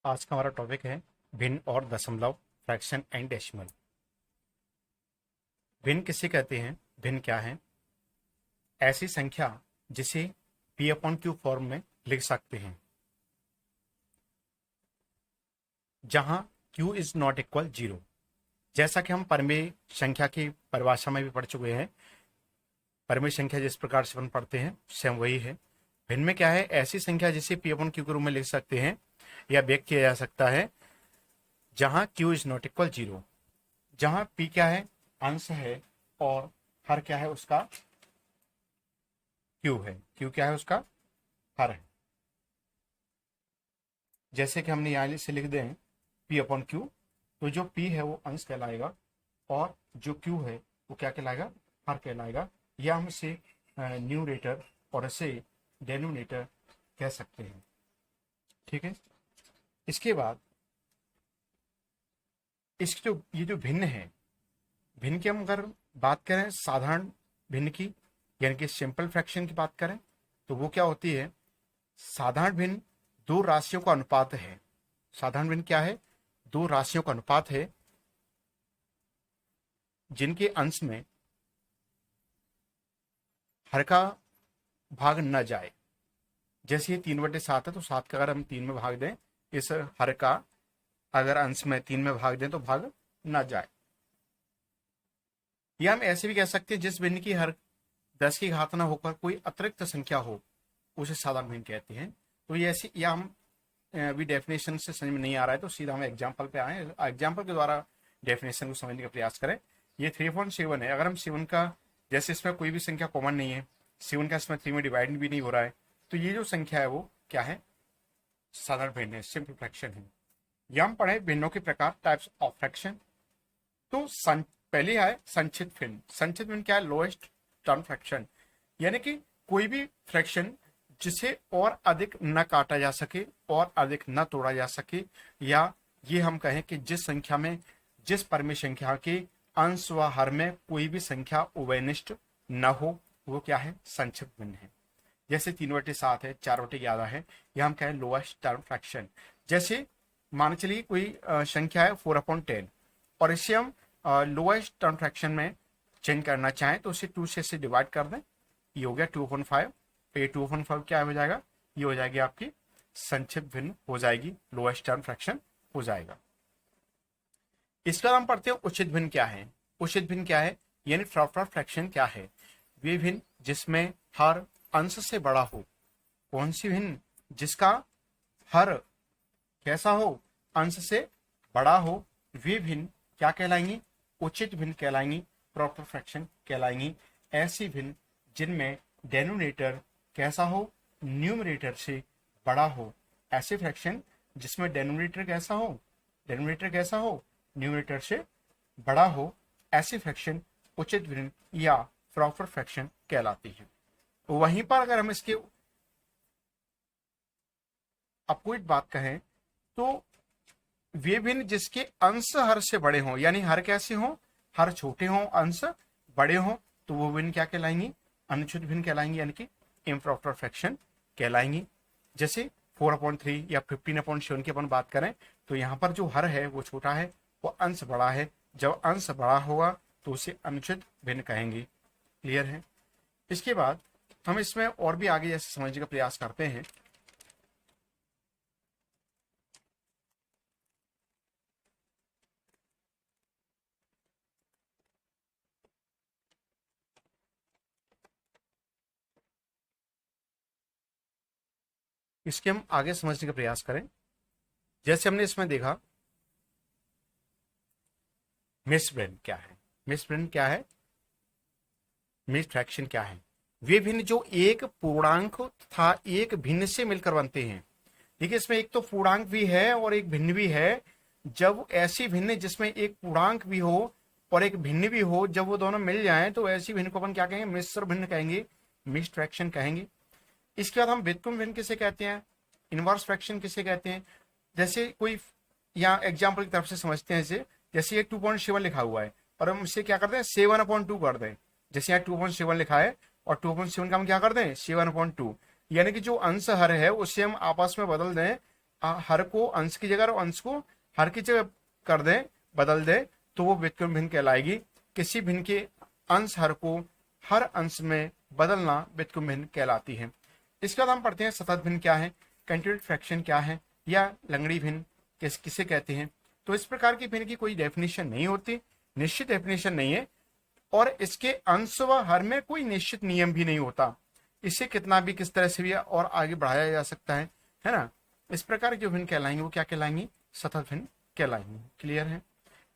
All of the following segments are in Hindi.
आज का हमारा टॉपिक है भिन्न और दशमलव, फ्रैक्शन एंड डेसिमल। भिन्न किसे कहते हैं? भिन्न क्या है? ऐसी संख्या जिसे p अपॉन क्यू फॉर्म में लिख सकते हैं, जहां q इज नॉट इक्वल 0। जैसा कि हम परमेय संख्या की परिभाषा में भी पढ़ चुके हैं। परमेय संख्या जिस प्रकार से अपन पढ़ते हैं सेम वही है। भिन्न में क्या है? ऐसी संख्या जिसे p अपॉन क्यू के रूप में लिख सकते हैं या व्यक्त किया जा सकता है जहां q इज नॉट इक्वल 0, जहां p क्या है? अंश है और हर क्या है? उसका q है। q क्या है? उसका हर है। जैसे कि हमने यहां से लिख दें p अपॉन क्यू, तो जो p है वो अंश कहलाएगा और जो q है वो क्या कहलाएगा? हर कहलाएगा। या हम इसे न्यूमरेटर और इसे डेनोमिनेटर कह सकते हैं। ठीक है। इसके बाद इसकी जो ये जो भिन्न है, भिन्न की हम अगर बात करें साधारण भिन्न की, यानी कि सिंपल फ्रैक्शन की बात करें, तो वो क्या होती है? साधारण भिन्न दो राशियों का अनुपात है। साधारण भिन्न क्या है? दो राशियों का अनुपात है जिनके अंश में हर का भाग न जाए। जैसे ये 3/7 है, तो 7 का अगर हम 3 में भाग दें, इस हर का अगर अंश में 3 में भाग दें तो भाग न जाए। या हम ऐसे भी कह सकते हैं जिस भिन्न की हर 10 की घात न होकर कोई अतिरिक्त संख्या हो, उसे साधारण भिन्न कहते हैं। तो ये ऐसी, या हम अभी डेफिनेशन से समझ में नहीं आ रहा है तो सीधा हम एग्जाम्पल पे आए, एग्जाम्पल के द्वारा डेफिनेशन को समझने का प्रयास करें। ये 3.7 है। अगर हम 7 का, जैसे इसमें कोई भी संख्या कॉमन नहीं है, 7 का इसमें 3 में डिवाइड भी नहीं हो रहा है, तो ये जो संख्या है वो क्या है? साधारण भिन्न है, सिंपल फ्रैक्शन है। या हम पढ़े भिन्नों के प्रकार, टाइप्स ऑफ फ्रैक्शन। तो पहले है संचित भिन्न। संचित भिन्न क्या है? लोएस्ट टर्म फ्रैक्शन, यानी कि कोई भी फ्रैक्शन जिसे और अधिक न काटा जा सके और अधिक न तोड़ा जा सके, या ये हम कहें कि जिस संख्या में, जिस परमेय संख्या के अंश व हर में कोई भी संख्या उभयनिष्ठ न हो, वो क्या है? संचित भिन्न है। जैसे 3/7 है, 4/11 है, यह हम कहें लोएस्ट टर्म फ्रैक्शन। जैसे मान चलिए कोई संख्या है 4/10 और इसे हम लोएस्ट टर्म फ्रैक्शन में चेंज करना चाहें तो उसे 2 से डिवाइड कर दें, ये हो गया 2/5। तो ये 2/5 क्या हो जाएगा? ये हो जाएगी आपकी संक्षिप्त भिन्न हो जाएगी, लोएस्ट टर्म फ्रैक्शन हो जाएगा। इसके बाद हम पढ़ते हैं उचित भिन्न क्या है। उचित भिन्न क्या है, यानी प्रॉपर फ्रैक्शन क्या है? वे भिन्न जिसमें हर अंश से बड़ा हो। कौन सी भिन्न? जिसका हर कैसा हो? अंश से बड़ा हो। वे भिन्न क्या कहलाएंगी? उचित भिन्न कहलाएंगी, प्रॉपर फ्रैक्शन कहलाएंगी। ऐसी भिन्न जिनमें डेनोमिनेटर कैसा हो? न्यूमरेटर से बड़ा हो। ऐसे फ्रैक्शन जिसमें डेनोमिनेटर कैसा हो? डेनोमिनेटर कैसा हो? न्यूमरेटर से बड़ा हो। ऐसी फ्रैक्शन उचित भिन्न या प्रॉपर फ्रैक्शन कहलाती है। वहीं पर अगर हम इसके अपोजिट बात कहें तो वे भिन्न जिसके अंश हर से बड़े हों, यानी हर कैसे हों? हर छोटे हों, अंश बड़े हों, तो वो भिन्न क्या कहलाएंगी? अनुचित भिन्न कहलाएंगी, यानी कि इम्प्रॉपर फ्रैक्शन कहलाएंगी। जैसे 4/3 या 15/7 की अपन बात करें तो यहाँ पर जो हर है वो छोटा है, वो अंश बड़ा है। जब अंश बड़ा होगा तो उसे अनुचित भिन्न कहेंगे। क्लियर है? इसके बाद हम इसमें और भी आगे जैसे समझने का प्रयास करते हैं। इसके हम आगे समझने का प्रयास करें। जैसे हमने इसमें देखा मिक्स्ड भिन्न क्या है? मिक्स्ड भिन्न क्या है? मिक्स्ड फ्रैक्शन क्या है? वे भिन्न जो एक पूर्णांक तथा एक भिन्न से मिलकर बनते हैं। देखिए इसमें एक तो पूर्णांक भी है और एक भिन्न भी है। जब ऐसी भिन्न जिसमें एक पूर्णांक भी हो और एक भिन्न भी हो, जब वो दोनों मिल जाएं तो ऐसी भिन्न को अपन क्या कहेंगे? मिश्र भिन्न कहेंगे, मिक्स्ड फ्रैक्शन कहेंगे। इसके बाद हम व्युत्क्रम भिन्न किसे कहते हैं? इनवर्स फ्रैक्शन किसे कहते हैं? जैसे कोई, यहाँ एग्जाम्पल की तरफ से समझते हैं इसे। जैसे ये 2.7 लिखा हुआ है और हम इसे क्या करते हैं? 7/2 कर दें। जैसे यहाँ 2.7 लिखा है और 2.7 का हम क्या कर दें? 7/2, यानी कि जो अंश हर है उसे हम आपस में बदल दें हर को अंश की जगह और अंश को हर की जगह कर दे, बदल दे, तो वो व्युत्क्रम भिन्न कहलाएगी। किसी भिन्न के अंश हर को हर अंश में बदलना व्युत्क्रम भिन्न कहलाती है। इसके बाद हम पढ़ते हैं सतत भिन्न क्या है, कंटीन्यूअस फ्रैक्शन क्या है, या लंगड़ी भिन्न किसे कहते हैं। तो इस प्रकार की भिन्न की कोई डेफिनेशन नहीं होती, निश्चित डेफिनेशन नहीं है, और इसके अंश व हर में कोई निश्चित नियम भी नहीं होता। इसे कितना भी किस तरह से भी और आगे बढ़ाया जा सकता है ना। इस प्रकार जो भिन्न कहलाएंगे वो क्या कहलाएंगे, सतत भिन्न कहलाएंगे। क्लियर है।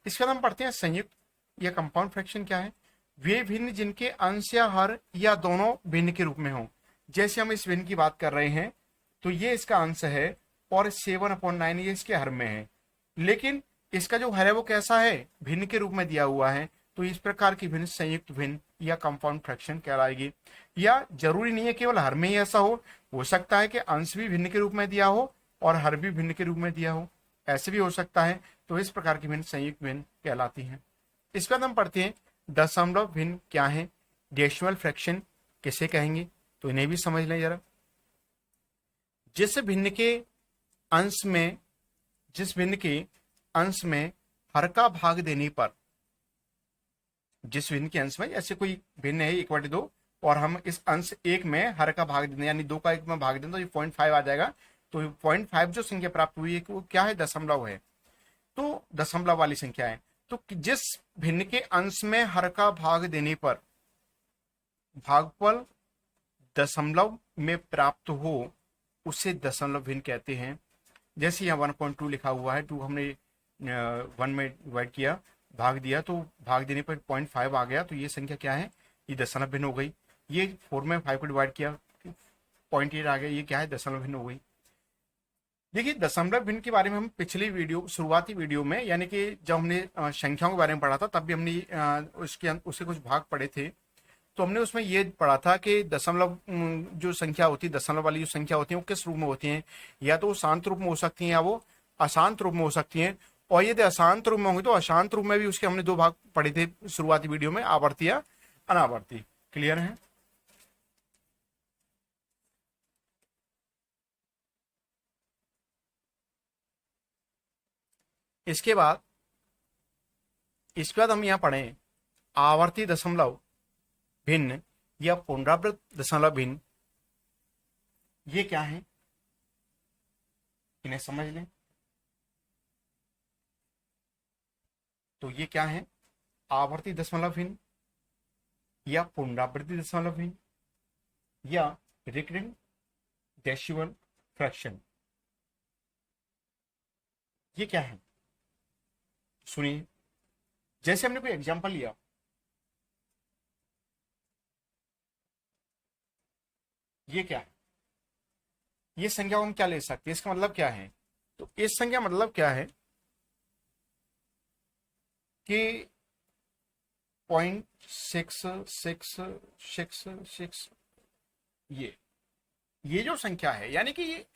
इसके बाद हम पढ़ते हैं संयुक्त या कंपाउंड फ्रैक्शन क्या है। वे भिन्न जिनके अंश या हर या दोनों भिन्न के रूप में हो। जैसे हम इस भिन्न की बात कर रहे हैं तो ये इसका अंश है और 7/9 ये इसके हर में है, लेकिन इसका जो हर है वो कैसा है, भिन्न के रूप में दिया हुआ है। तो इस प्रकार की भिन्न संयुक्त भिन्न या कंपाउंड फ्रैक्शन कहलाएगी। या जरूरी नहीं है केवल हर में ही ऐसा हो सकता है कि अंश भी भिन्न के रूप में दिया हो और हर भी भिन्न के रूप में दिया हो, ऐसे भी हो सकता है। तो इस प्रकार की भिन्न संयुक्त भिन्न कहलाती हैं। इसके बाद हम पढ़ते हैं दशमलव भिन्न क्या है, डेसिमल फ्रैक्शन किसे कहेंगे, तो इन्हें भी समझ लें जरा। जिस भिन्न के अंश में हर का भाग देने पर, जिस भिन्न के अंश में ऐसे कोई भिन्न है 1/2 और हम इस अंश 1 में हर का भाग दें यानी 2 का 1 में भाग दें तो ये 0.5 आ जाएगा। तो 0.5 जो संख्या प्राप्त हुई है वो क्या है, दशमलव है। तो दशमलव वाली संख्या है। तो जिस भिन्न के अंश में हर का भाग देने पर भागफल दशमलव में प्राप्त हो उसे दशमलव भिन्न कहते हैं। जैसे यहाँ 1.2 लिखा हुआ है, 2 हमने 1 में डिवाइड किया, भाग दिया, तो भाग देने पर 0.5 आ गया, तो ये संख्या क्या है, ये दशमलव भिन्न हो गई। ये 4 में 5 को डिवाइड किया, 0.8 आ गया, ये क्या है, दशमलव भिन्न हो गई। देखिए दशमलव भिन्न के बारे में हम पिछली वीडियो, शुरुआती वीडियो में, यानी कि जब हमने संख्याओं के बारे में पढ़ा था तब भी हमने उसके कुछ भाग पढ़े थे। तो हमने उसमें ये पढ़ा था कि दशमलव जो संख्या होती है, दशमलव वाली जो संख्या होती है वो किस रूप में होती हैं, या तो वो शांत रूप में हो सकती हैं या वो अशांत रूप में हो सकती हैं। और यदि अशांत रूप में होंगी तो अशांत रूप में भी उसके हमने 2 भाग पढ़े थे शुरुआती वीडियो में, आवर्ती या अनावर्ती। क्लियर है। इसके बाद हम यहां पढ़ें आवर्ती दशमलव भिन्न या पुनरावृत्त दशमलव भिन्न, ये क्या है, इन्हें समझ लें। तो ये क्या है, आवर्ती दशमलव भिन्न या पुनरावृत्ति दशमलव भिन्न या रिकरिंग डेसिमल फ्रैक्शन, ये क्या है सुनिए। जैसे हमने कोई एग्जांपल लिया, ये क्या है, ये संख्या हम क्या ले सकते हैं, इसका मतलब क्या है। तो इस संख्या मतलब क्या है कि 0.6666, ये जो संख्या है, यानी कि ये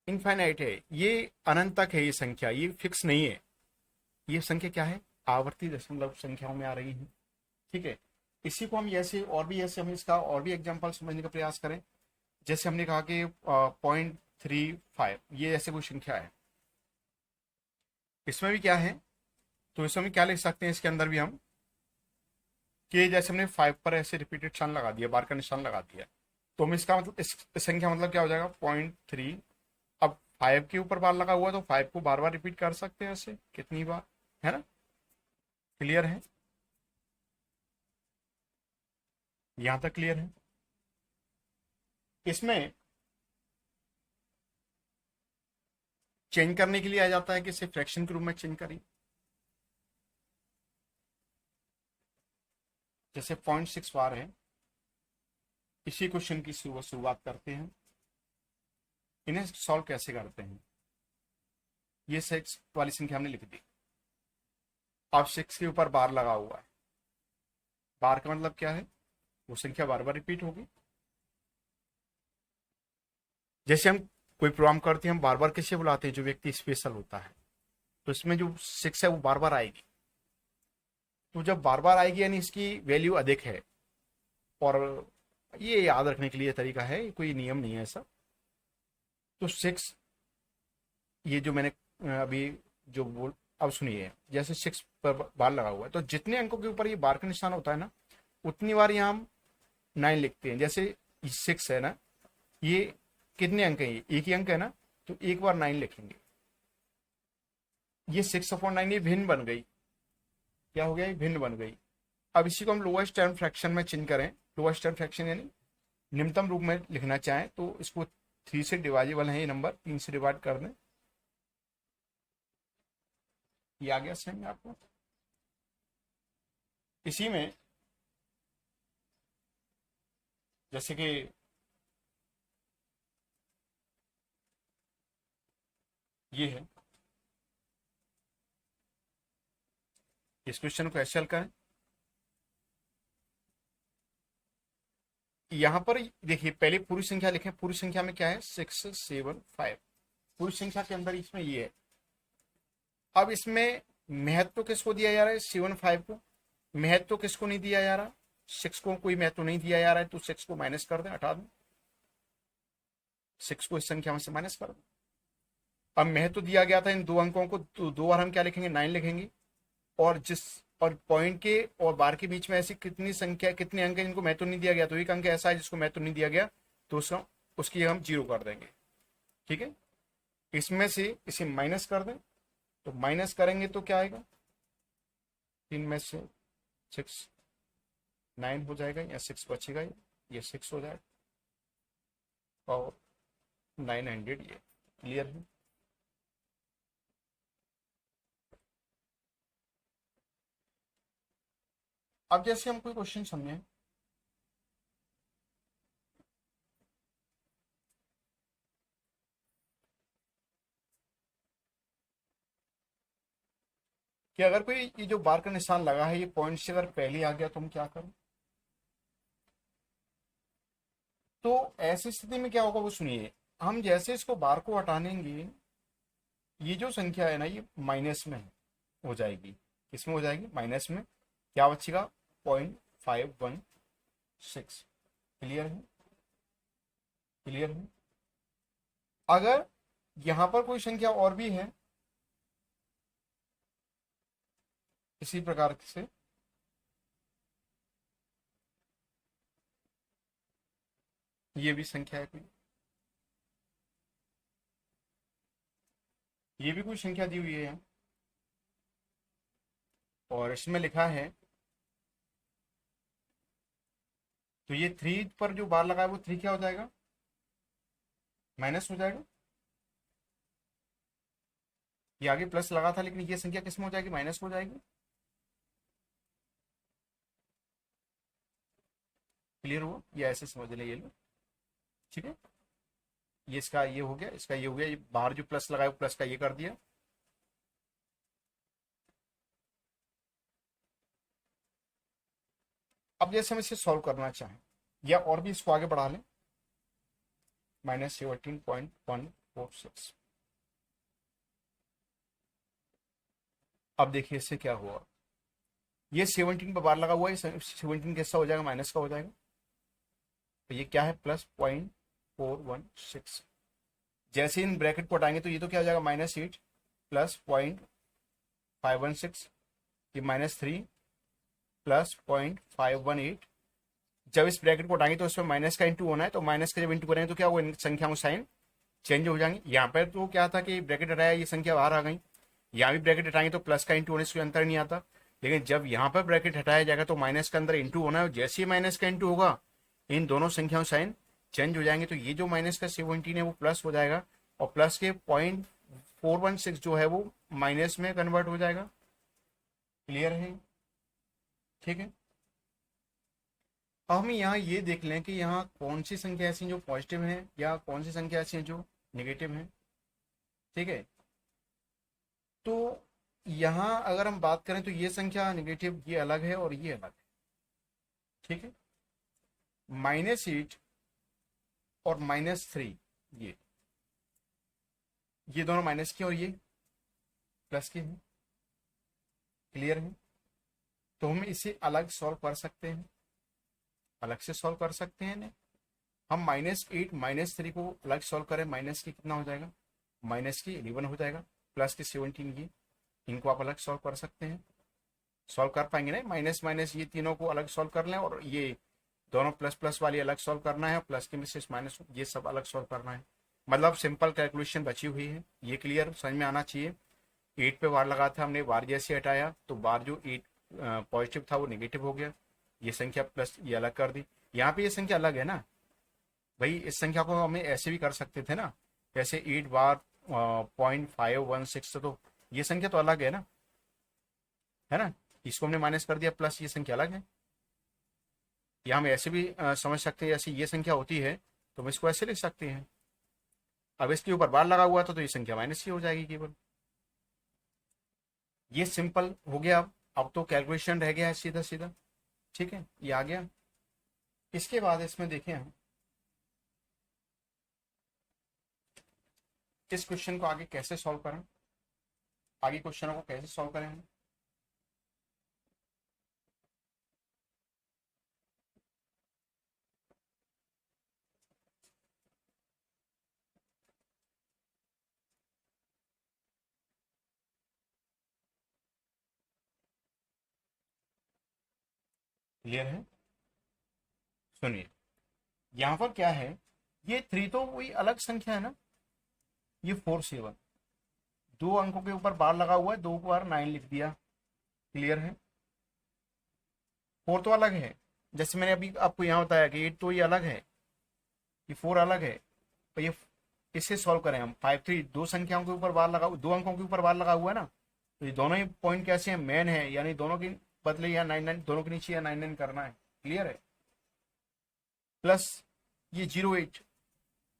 इनफाइनाइट है, ये अनंत तक है, ये संख्या ये फिक्स नहीं है। ये संख्या क्या है, आवर्ती दशमलव संख्याओं में आ रही है। ठीक है। इसी को हम ऐसे और भी ऐसे हम इसका और भी एग्जांपल समझने का प्रयास करें। जैसे हमने कहा कि 0.35, ये ऐसे कोई संख्या है, इसमें भी क्या है, तो इसमें भी क्या लिख सकते हैं, इसके अंदर भी हम कि जैसे हमने 5 पर ऐसे रिपीटेड निशान लगा दिया, बार का निशान लगा दिया, तो हम इसका मतलब इस संख्या मतलब क्या हो जाएगा 0.3। अब 5 के ऊपर बार लगा हुआ तो 5 को बार बार रिपीट कर सकते हैं ऐसे कितनी बार, है ना। क्लियर है, यहां तक क्लियर है। इसमें चेंज करने के लिए आ जाता है कि इसे फ्रैक्शन के रूप में चेंज करें। जैसे 0.6 बार है, इसी क्वेश्चन की शुरुआत करते हैं। इन्हें सॉल्व कैसे करते हैं, ये 6 वाली संख्या हमने लिख दी। अब 6 के ऊपर बार लगा हुआ है, बार का मतलब क्या है, वो संख्या बार बार रिपीट होगी। जैसे हम कोई प्रोग्राम करते हैं, हम बार बार किसे बुलाते हैं, जो व्यक्ति स्पेशल होता है, तो इसमें जो 6 है वो बार बार आएगी। तो जब बार बार आएगी यानी इसकी वैल्यू अधिक है, और ये याद रखने के लिए तरीका है, कोई नियम नहीं है ऐसा। तो 6, ये जो मैंने अभी जो बोल, अब सुनिए, जैसे 6 पर बार लगा हुआ है तो जितने अंकों के ऊपर ये बार का निशान होता है ना, उतनी बार यहाँ हम 9 लिखते हैं। जैसे 6 है ना, ये कितने अंक है, ये एक ही अंक है ना, तो एक बार 9 लिखेंगे। ये 6/9 ये भिन्न बन गई, क्या हो गया, ये भिन्न बन गई। अब इसी को हम लोएस्ट टर्म फ्रैक्शन में चिन्ह करें, लोएस्ट टर्म फ्रैक्शन यानी निम्नतम रूप में लिखना चाहें तो इसको 3 से डिवाइजेबल है, ये नंबर 3 से डिवाइड कर दें। ये आ गया समझ में आपको। इसी में जैसे कि ये है, इस क्वेश्चन को ऐसे हल करें। यहां पर देखिए, पहले पूरी संख्या लिखें। पूरी संख्या में क्या है, 675। पूरी संख्या के अंदर इसमें ये है। अब इसमें महत्व किसको दिया जा रहा है, 75 को। महत्व किसको नहीं दिया जा रहा, 6 को कोई महत्व नहीं दिया जा रहा है, तो 6 को माइनस कर दें, हटा दें, 6 को इस संख्या में से माइनस कर दें। अब महत्व दिया गया था इन दो अंकों को, तो 2 बार हम क्या लिखेंगे, 9 लिखेंगे। और जिस और पॉइंट के और बार के बीच में ऐसी कितनी संख्या, कितने अंक है जिनको महत्व नहीं दिया गया, तो एक अंक ऐसा है जिसको महत्व नहीं दिया गया, तो उसकी हम 0 कर देंगे। ठीक है, इसमें से इसे माइनस कर दें, तो माइनस करेंगे तो क्या आएगा, 3 में से 6 9 हो जाएगा, या 6 बचेगा, ये 6 हो जाएगा, और 900 ये। क्लियर है। अब जैसे हम कोई क्वेश्चन समझें, कि अगर कोई ये जो बार का निशान लगा है, ये पॉइंट से अगर पहले आ गया तो हम क्या करें। तो ऐसी स्थिति में क्या होगा वो सुनिए। हम जैसे इसको बार को हटानेंगे, ये जो संख्या है ना, ये माइनस में हो जाएगी। किसमें हो जाएगी, माइनस में। क्या बचेगा, 0.516। क्लियर है, क्लियर है। अगर यहां पर कोई संख्या और भी है इसी प्रकार से, ये भी संख्या है कोई, ये भी कोई संख्या दी हुई है, और इसमें लिखा है, तो ये 3 पर जो बार लगा है वो 3 क्या हो जाएगा, माइनस हो जाएगा। ये आगे प्लस लगा था, लेकिन ये संख्या किसमें हो जाएगी, माइनस हो जाएगी। क्लियर हुआ, ये ऐसे समझ ले, ये लो। ठीक है, ये इसका ये हो गया, इसका ये हो गया, ये बाहर जो प्लस लगाया वो प्लस का ये कर दिया। अब जैसे हम इसे सॉल्व करना चाहें, या और भी इसको आगे बढ़ा लें, -17.146। अब देखिए इससे क्या हुआ, ये 17 पर बार लगा हुआ है, 17 कैसा हो जाएगा, माइनस का हो जाएगा। तो ये क्या है, +0.416। जैसे इन ब्रैकेट को हटाएंगे तो ये तो क्या हो जाएगा, -8 +0.516, ये -3 +0.518। जब इस ब्रैकेट को हटाएंगे तो इसमें माइनस का इंटू होना है, तो माइनस का जब इंटू करेंगे तो क्या होगा, इन संख्या में साइन चेंज हो जाएंगे। यहाँ पर तो क्या था कि ब्रैकेट हटाया, ये संख्या बाहर आ गई। यहाँ भी ब्रैकेट हटाएंगे तो प्लस का इंटू होने से कोई अंतर नहीं आता। लेकिन जब यहाँ पर ब्रैकेट हटाया जाएगा तो माइनस के अंदर इंटू होना है, जैसे ही माइनस का इंटू होगा इन दोनों संख्याओं साइन चेंज हो जाएंगे। तो ये जो माइनस का 17 है वो प्लस हो जाएगा, और प्लस के 0.416 जो है वो माइनस में कन्वर्ट हो जाएगा। क्लियर है, ठीक है। अब हम यहाँ ये देख लें कि यहाँ कौन सी संख्या ऐसी जो पॉजिटिव है, या कौन सी संख्या ऐसी है जो नेगेटिव है। ठीक है, तो यहाँ अगर हम बात करें तो ये संख्या नेगेटिव, ये अलग है और ये अलग है। ठीक है, -8 और -3, ये दोनों माइनस के और ये प्लस के हैं। क्लियर है, तो हम इसे अलग सॉल्व कर सकते हैं, अलग से सॉल्व कर सकते हैं ना। हम -8 -3 को अलग सॉल्व करें, माइनस की कितना हो जाएगा, माइनस की 11 हो जाएगा, प्लस की 17, ये इनको आप अलग सॉल्व कर सकते हैं, सॉल्व कर पाएंगे ना, माइनस माइनस ये तीनों को अलग सॉल्व कर लें, और ये दोनों प्लस प्लस वाली अलग सॉल्व करना है, प्लस के में से माइनस ये सब अलग सॉल्व करना है, मतलब सिंपल कैलकुलेशन बची हुई है। ये क्लियर समझ में आना चाहिए। 8 पे बार लगा था हमने, बार जैसे हटाया तो बार जो 8 पॉजिटिव था वो नेगेटिव हो गया, ये संख्या प्लस ये अलग कर दी। यहाँ पे ये संख्या अलग है ना भाई, इस संख्या को हमें ऐसे भी कर सकते थे ना, जैसे 8 बार 0.516, तो ये संख्या तो अलग है ना, इसको हमने माइनस कर दिया, प्लस ये संख्या अलग है। या हम ऐसे भी समझ सकते हैं, जैसे ये संख्या होती है तो हम इसको ऐसे लिख सकते हैं, अब इसके ऊपर बार लगा हुआ था तो ये संख्या माइनस ही हो जाएगी केवल। ये सिंपल हो गया। अब तो कैलकुलेशन रह गया है सीधा सीधा, ठीक है, ये आ गया। इसके बाद इसमें देखें हम इस क्वेश्चन को आगे कैसे सॉल्व करें, आगे क्वेश्चनों को कैसे सॉल्व करें हम। क्लियर है, सुनिए, यहाँ पर क्या है, ये 3 तो वही अलग संख्या है ना, ये 4 7, 2 अंकों के ऊपर बार लगा हुआ है, 2 बार 9 लिख दिया। क्लियर है, 4 तो अलग है, जैसे मैंने अभी आपको यहाँ बताया कि 8 तो ये अलग है, ये 4 अलग है, तो ये इसे सॉल्व करें हम। 5 3, 2 संख्याओं के ऊपर बार लगा, 2 अंकों के ऊपर बार लगा हुआ है ना, तो ये दोनों ही पॉइंट कैसे हैं, मेन है, यानी दोनों की बदले यहाँ 9 9, दोनों के नीचे यहाँ 9 9 करना है। क्लियर है, प्लस ये 0 8,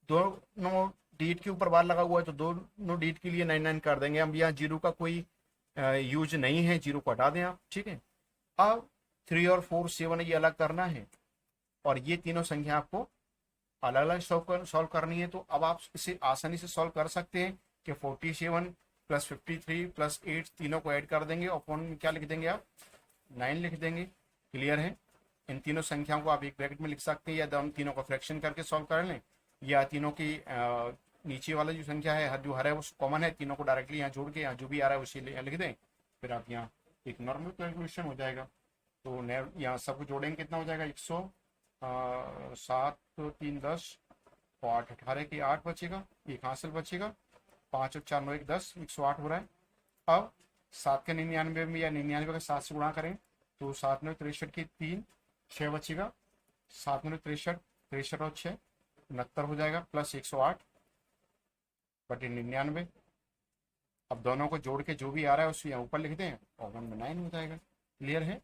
दोनों डीट के ऊपर बार लगा हुआ है तो दोनों डीट के लिए 9 9 कर देंगे हम। यहाँ जीरो का कोई यूज नहीं है, जीरो को हटा दें आप, ठीक है। अब 3 और 4 7 ये अलग करना है, और ये तीनों संख्या आपको अलग अलग सॉल्व करनी है। तो अब आप इसे आसानी से सॉल्व कर सकते हैं कि 47 प्लस 53 प्लस 8 तीनों को ऐड कर देंगे, और कौन में क्या लिख देंगे आप, 9 लिख देंगे। क्लियर है, इन तीनों संख्याओं को आप एक ब्रैकेट में लिख सकते हैं, या हम तीनों को फ्रैक्शन करके सॉल्व कर लें, या तीनों की नीचे वाला जो संख्या है जो हर है वो कॉमन है, तीनों को डायरेक्टली यहाँ जोड़ के यहाँ जो भी आ रहा है उसे लिख दें, फिर आप यहाँ एक नॉर्मल कैलकुलेशन हो जाएगा। तो यहाँ सब जोड़ेंगे कितना हो जाएगा, 107 3 10 और 8 18 की 8 बचेगा, एक हासिल बचेगा, 5 और 4 9 1 10, 108 हो रहा है। अब 7 के 99 में, या 99 का 7 से गुणा करें तो 7 9 63 की 3 6 बचेगा, 7 9 63 63 और 6 69 हो जाएगा, प्लस 108 बटे 99। अब दोनों को जोड़ के जो भी आ रहा है उसको यहाँ ऊपर लिख दें और 1 में 9 हो जाएगा। क्लियर है,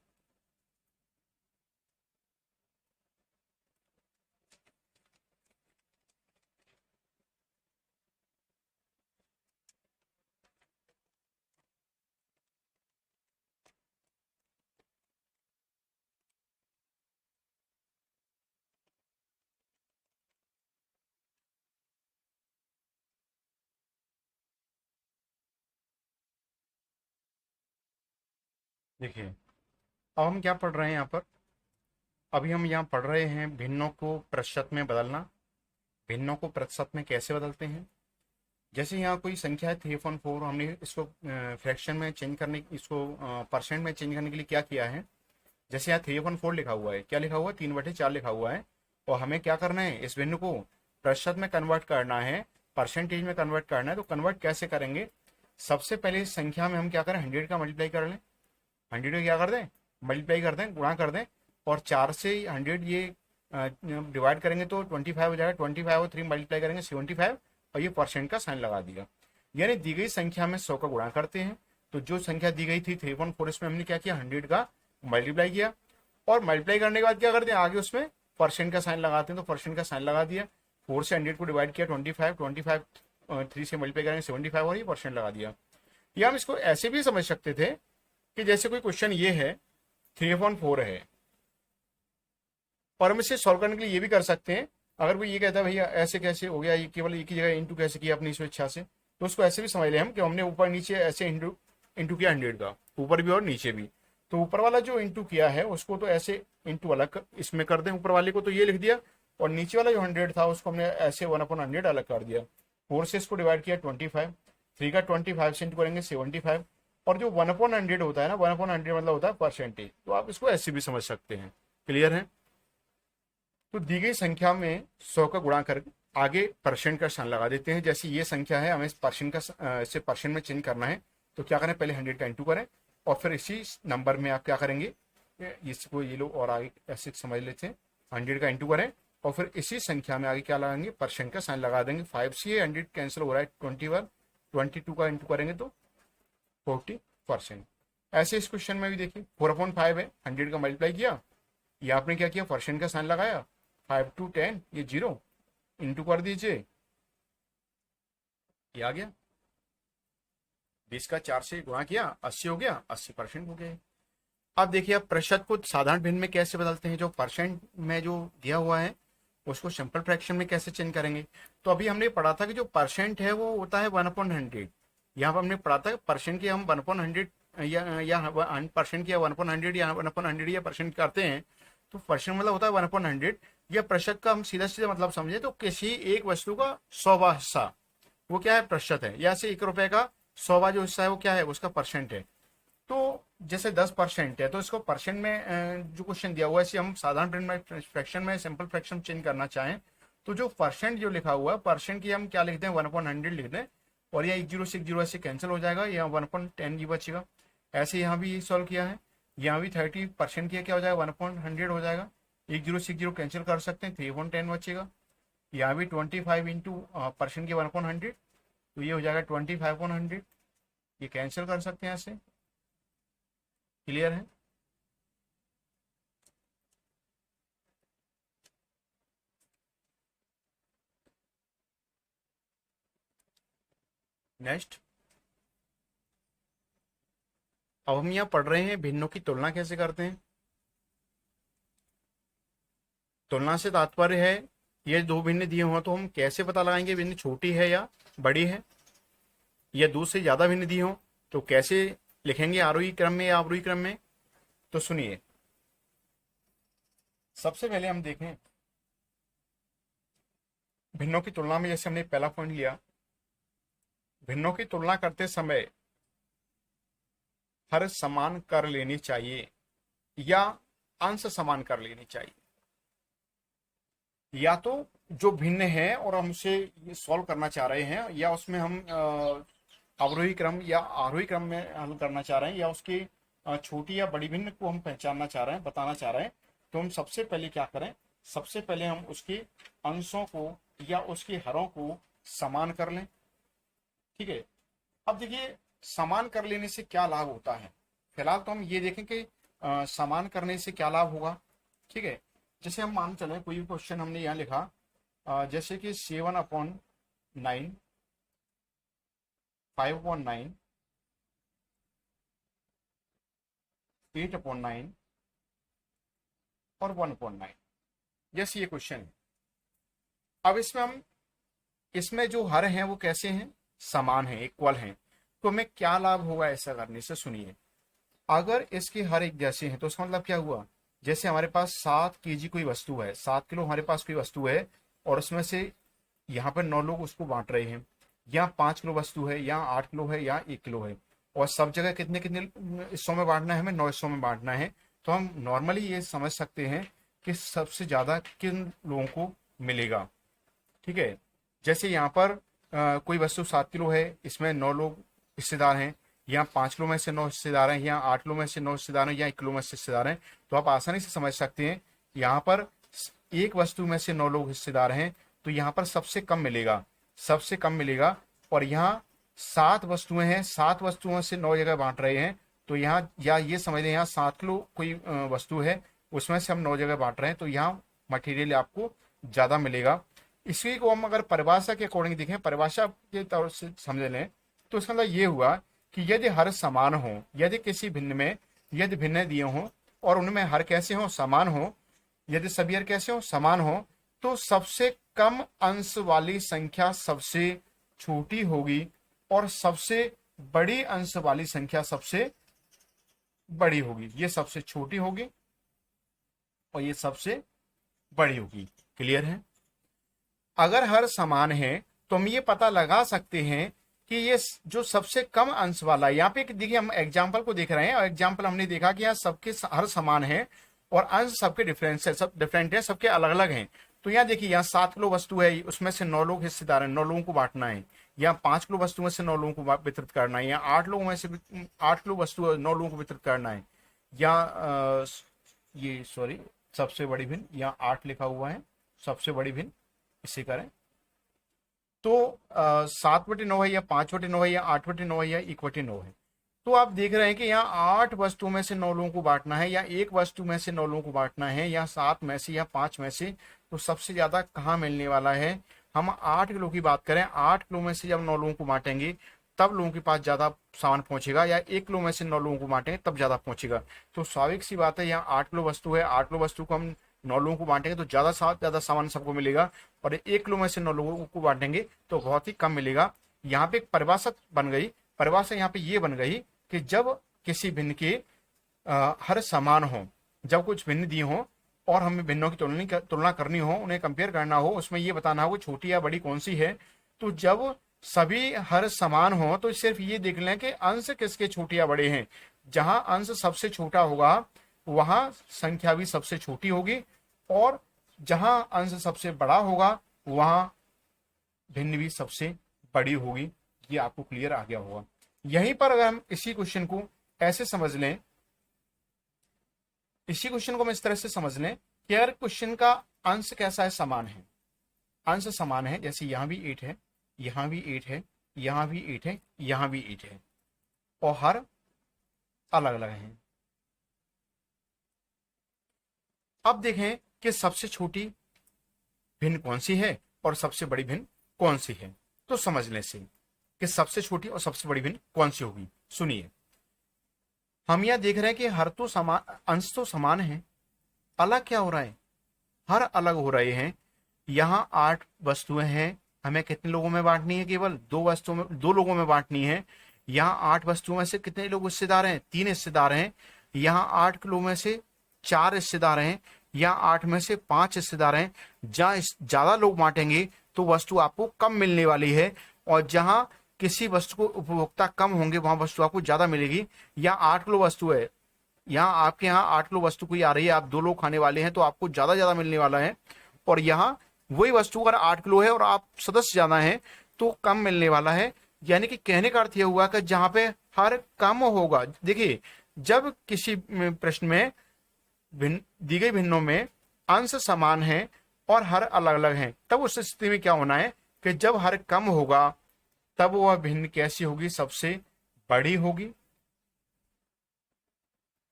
देखिए अब हम क्या पढ़ रहे हैं यहाँ पर, अभी हम यहाँ पढ़ रहे हैं भिन्नों को प्रतिशत में बदलना। भिन्नों को प्रतिशत में कैसे बदलते हैं, जैसे यहाँ कोई संख्या है 314, हमने इसको फ्रैक्शन में चेंज करने, इसको परसेंट में चेंज करने के लिए क्या किया है, जैसे यहाँ 314 लिखा हुआ है, क्या लिखा हुआ है, 3/4 लिखा हुआ है, और हमें क्या करना है, इस भिन्न को प्रतिशत में कन्वर्ट करना है, परसेंटेज में कन्वर्ट करना है। तो कन्वर्ट कैसे करेंगे, सबसे पहले इस संख्या में हम क्या करें, 100 का मल्टीप्लाई कर लें, 100 का क्या कर दें, मल्टीप्लाई कर दें, गुणा कर दें, और 4 से 100 ये डिवाइड करेंगे तो 25 हो जाएगा, 25 और 3 मल्टीप्लाई करेंगे 75, और ये परसेंट का साइन लगा दिया। यानी दी गई संख्या में 100 का गुणा करते हैं, तो जो संख्या दी गई थी 314, इसमें हमने क्या किया, 100 का मल्टीप्लाई किया, और मल्टीप्लाई करने के बाद क्या करते हैं, आगे उसमें परसेंट का साइन लगाते हैं, तो परसेंट का साइन लगा दिया, 4 से 100 को डिवाइड किया 25 3 से मल्टीप्लाई करेंगे 75, और ये परसेंट लगा दिया। या हम इसको ऐसे भी समझ सकते थे कि जैसे कोई क्वेश्चन ये है 3/4 है, और हम इसे सॉल्व करने के लिए ये भी कर सकते हैं, अगर कोई ये कहता है भैया ऐसे कैसे हो गया, ये केवल एक ही जगह इंटू कैसे किया अपनी स्वेच्छा से, तो उसको ऐसे भी समझ लें हम कि हमने ऊपर नीचे ऐसे इंटू किया 100 का, ऊपर भी और नीचे भी, तो ऊपर वाला जो इंटू किया है उसको तो ऐसे इंटू अलग इसमें कर दें, ऊपर वाले को तो ये लिख दिया, और नीचे वाला जो 100 था उसको हमने ऐसे 1/100 अलग कर दिया। 4 से इसको डिवाइड किया 25, 3 का 25 से इंटू करेंगे 75। और जो 1/100 होता है ना, 1/100 मतलब होता है परसेंटेज, तो आप इसको ऐसे भी समझ सकते हैं। क्लियर है? तो दी गई संख्या में 100 का गुणा कर आगे परसेंट का साइन लगा देते हैं। जैसे ये संख्या है, हमें परसेंट का इसे परसेंट में चेंज करना है, तो क्या करें, पहले 100 का इंटू करें और फिर इसी नंबर में आप क्या करेंगे, इसको ये लोग और आगे ऐसे समझ लेते हैं, 100 का इंटू करें और फिर इसी संख्या में आगे क्या लगाएंगे, परसेंट का साइन लगा देंगे। 5 से 100 कैंसिल हो रहा है, 21, 22 का इंटू करेंगे तो 40%। ऐसे इस क्वेश्चन में भी देखिए 4/5 है, 100 का मल्टीप्लाई किया, ये आपने क्या किया, परसेंट का साइन लगाया, 5 to 10 ये 0 इंटू कर दीजिए, ये आ गया। 20 का 4 से गुणा किया, 80 हो गया, 80% हो गया। अब देखिए, आप प्रतिशत को साधारण भिन्न में कैसे बदलते हैं, जो परसेंट में जो दिया हुआ है उसको सिंपल फ्रैक्शन में कैसे चेंज करेंगे। तो अभी हमने पढ़ा था कि जो परसेंट है वो होता है 1/100। यहाँ पर हमने पढ़ा था परसेंट की हम 1/100 या परसेंट की 1/100 या 1/100 या परसेंट करते हैं, तो परसेंट मतलब होता है 1/100। या प्रतिशत का हम सीधा सीधा मतलब समझे तो किसी एक वस्तु का 100वां हिस्सा, वो क्या है, प्रतिशत है। या से 1 रुपए का 100वां जो हिस्सा है वो क्या है, उसका परसेंट है। तो जैसे 10% है, तो इसको परसेंट में जो क्वेश्चन दिया हुआ है, इसे हम साधारण फ्रैक्शन में सिंपल फ्रैक्शन चेंज करना चाहें, तो जो परसेंट जो लिखा हुआ है, परसेंट की हम क्या लिखते हैं, 1/100 लिखते हैं, और यह 10 से 0 ऐसे कैंसिल हो जाएगा, यहाँ 1/10 ही बचेगा। ऐसे यहाँ भी सॉल्व किया है, यहाँ भी 30% किया, क्या हो जाएगा, 1/100 हो जाएगा, 10 से 0 कैंसिल कर सकते हैं, 3/10 बचेगा। यहाँ भी 25 इंटू परसेंट के 1/100, तो ये हो जाएगा 25/100, ये कैंसिल कर सकते हैं ऐसे। क्लियर है? नेक्स्ट, अब हम यहाँ पढ़ रहे हैं भिन्नों की तुलना कैसे करते हैं। तुलना से तात्पर्य है, ये दो भिन्न दिए हो तो हम कैसे पता लगाएंगे भिन्न छोटी है या बड़ी है, या दो से ज्यादा भिन्न दिए हो तो कैसे लिखेंगे, आरोही क्रम में या अवरोही क्रम में। तो सुनिए, सबसे पहले हम देखें भिन्नों की तुलना में, जैसे हमने पहला पॉइंट लिया, भिन्नों की तुलना करते समय हर समान कर लेनी चाहिए या अंश समान कर लेनी चाहिए। या तो जो भिन्न है और हम उसे सॉल्व करना चाह रहे हैं, या उसमें हम अवरोही क्रम या आरोही क्रम में हल करना चाह रहे हैं, या उसकी छोटी या बड़ी भिन्न को हम पहचानना चाह रहे हैं, बताना चाह रहे हैं, तो हम सबसे पहले क्या करें, सबसे पहले हम उसके अंशों को या उसके हरों को समान कर लें। ठीक है, अब देखिए समान कर लेने से क्या लाभ होता है। फिलहाल तो हम ये देखें कि समान करने से क्या लाभ होगा। ठीक है, जैसे हम मान चले कोई भी क्वेश्चन हमने यहाँ लिखा, जैसे कि 7/9, 5/9, 8/9 और 1/9, जैसे ये क्वेश्चन है। अब इसमें जो हर हैं वो कैसे हैं, समान हैं, इक्वल हैं। तो हमें क्या लाभ होगा ऐसा करने से, सुनिए, अगर इसके हर एक जैसे हैं तो उसका मतलब क्या हुआ, जैसे हमारे पास 7 kg कोई वस्तु है, 7 किलो हमारे पास कोई वस्तु है, और उसमें से यहाँ पर 9 लोग उसको बांट रहे हैं, यहाँ 5 किलो वस्तु है, यहाँ 8 किलो है, यहाँ 1 किलो है, और सब जगह कितने कितने हिस्सों में बांटना है, हमें 9 हिस्सों में बांटना है। तो हम नॉर्मली ये समझ सकते हैं कि सबसे ज्यादा किन लोगों को मिलेगा। ठीक है, जैसे यहाँ पर कोई वस्तु 7 किलो है, इसमें 9 लोग हिस्सेदार हैं, यहाँ 5 किलो में से 9 हिस्सेदार हैं, यहाँ 8 किलो में से 9 हिस्सेदार हैं, यहाँ 1 किलो में से हिस्सेदार हैं। तो आप आसानी से समझ सकते हैं, यहाँ पर एक वस्तु में से 9 लोग हिस्सेदार हैं, तो यहाँ पर सबसे कम मिलेगा, सबसे कम मिलेगा। और यहाँ 7 वस्तुएं हैं, 7 वस्तुओं से 9 जगह बांट रहे हैं, तो यहाँ या ये समझ लें यहाँ 7 किलो कोई वस्तु है, उसमें से हम 9 जगह बांट रहे हैं, तो यहाँ मटेरियल आपको ज्यादा मिलेगा। इसी को हम अगर परिभाषा के अकॉर्डिंग देखें, परिभाषा के तौर से समझ लें, तो इसका मतलब ये हुआ कि यदि हर समान हो, यदि किसी भिन्न में यदि भिन्न दिए हों और उनमें हर कैसे हो, समान हो, यदि सभी हर कैसे हो, समान हो, तो सबसे कम अंश वाली संख्या सबसे छोटी होगी और सबसे बड़ी अंश वाली संख्या सबसे बड़ी होगी। ये सबसे छोटी होगी और ये सबसे बड़ी होगी। क्लियर है? अगर हर समान है तो हम ये पता लगा सकते हैं कि ये जो सबसे कम अंश वाला है, यहाँ पे देखिए हम एग्जाम्पल को देख रहे हैं और एग्जाम्पल हमने देखा कि यहाँ सबके हर समान है और अंश सबके डिफरेंस है, सब डिफरेंट है, सबके अलग अलग हैं। तो यहाँ देखिए, यहाँ 7 किलो वस्तु है, उसमें से 9 लोग हिस्सेदार हैं, 9 लोगों को बांटना है। यहाँ 5 किलो वस्तु में से 9 लोगों को वितरित करना है। यहाँ 8 लोगों में से 8 किलो वस्तु 9 लोगों को वितरित करना है। यहाँ ये सॉरी सबसे बड़ी भिन्न, यहाँ 8 लिखा हुआ है, सबसे बड़ी भिन्न इसे करें तो 7/9 है या 5/9 है या 8/9 है या 1/9 है। तो आप देख रहे हैं कि यहाँ 8 वस्तुओं में से 9 लोगों को बांटना है या एक वस्तु में से 9 लोगों को बांटना है या 7 में से या 5 में से। तो सबसे ज्यादा कहाँ मिलने वाला है? हम 8 किलो की बात करें, 8 किलो में से जब 9 लोगों को बांटेंगे तब लोगों के पास ज्यादा सामान पहुंचेगा, या 1 किलो में से 9 लोगों को बांटेंगे तब ज्यादा पहुंचेगा। तो स्वाभाविक सी बात है, यहाँ 8 किलो वस्तु है, 8 किलो वस्तु को हम 9 लोगों को बांटेंगे तो ज्यादा सामान सबको मिलेगा, और 1 किलो में से 9 लोगों को बांटेंगे तो बहुत ही कम मिलेगा। यहाँ पे एक परिभाषा बन गई, परिभाषा यहाँ पे ये बन गई कि जब किसी भिन्न के हर समान हो, जब कुछ भिन्न दिए हो और हमें भिन्नों की तुलना करनी हो, उन्हें कंपेयर करना हो, उसमें ये बताना हो छोटी या बड़ी कौन सी है। तो जब सभी हर समान हो तो सिर्फ ये देख लें कि अंश किसके छोटे या बड़े हैं। जहां अंश सबसे छोटा होगा वहां संख्या भी सबसे छोटी होगी, और जहां अंश सबसे बड़ा होगा वहां भिन्न भी सबसे बड़ी होगी। ये आपको क्लियर आ गया होगा। यहीं पर अगर हम इसी क्वेश्चन को ऐसे समझ लें, इसी क्वेश्चन को हम इस तरह से समझ लें कि अगर क्वेश्चन का अंश कैसा है? समान है, अंश समान है। जैसे यहां भी 8 है, यहां भी 8 है, यहां भी 8 है, यहां भी 8 है, और हर अलग अलग है। अब देखें कि सबसे छोटी भिन्न कौन सी है और सबसे बड़ी भिन्न कौन सी है। तो समझने से कि सबसे छोटी और सबसे बड़ी भिन्न कौन सी होगी, सुनिए। हम यह देख रहे हैं कि हर तो समान, अंश तो समान है, अलग क्या हो रहा है? हर अलग हो रहे हैं। यहाँ 8 वस्तुएं हैं, हमें कितने लोगों में बांटनी है? केवल 2 लोगों में बांटनी है। यहाँ 8 वस्तुओं में से कितने लोग हिस्सेदार हैं? 3 हिस्सेदार हैं। यहाँ 8 किलो में से 4 हिस्सेदार हैं, यहाँ 8 में से 5 हिस्सेदार हैं। जहां ज्यादा लोग बांटेंगे तो वस्तु आपको कम मिलने वाली है, और जहां किसी वस्तु को उपभोक्ता कम होंगे वहां वस्तु आपको ज्यादा मिलेगी। यहाँ 8 किलो वस्तु है, यहाँ आपके यहाँ 8 किलो वस्तु कोई आ रही है, आप 2 लोग खाने वाले हैं तो आपको ज्यादा मिलने वाला है। और यहाँ वही वस्तु अगर 8 किलो है और आप सदस्य ज्यादा हैं तो कम मिलने वाला है। यानी कि कहने का अर्थ यह हुआ कि जहां पे हर कम होगा, देखिए जब किसी प्रश्न में दी गई भिन्नों में अंश समान है और हर अलग अलग हैं, तब उस स्थिति में क्या होना है कि जब हर कम होगा तब वह भिन्न कैसी होगी? सबसे बड़ी होगी,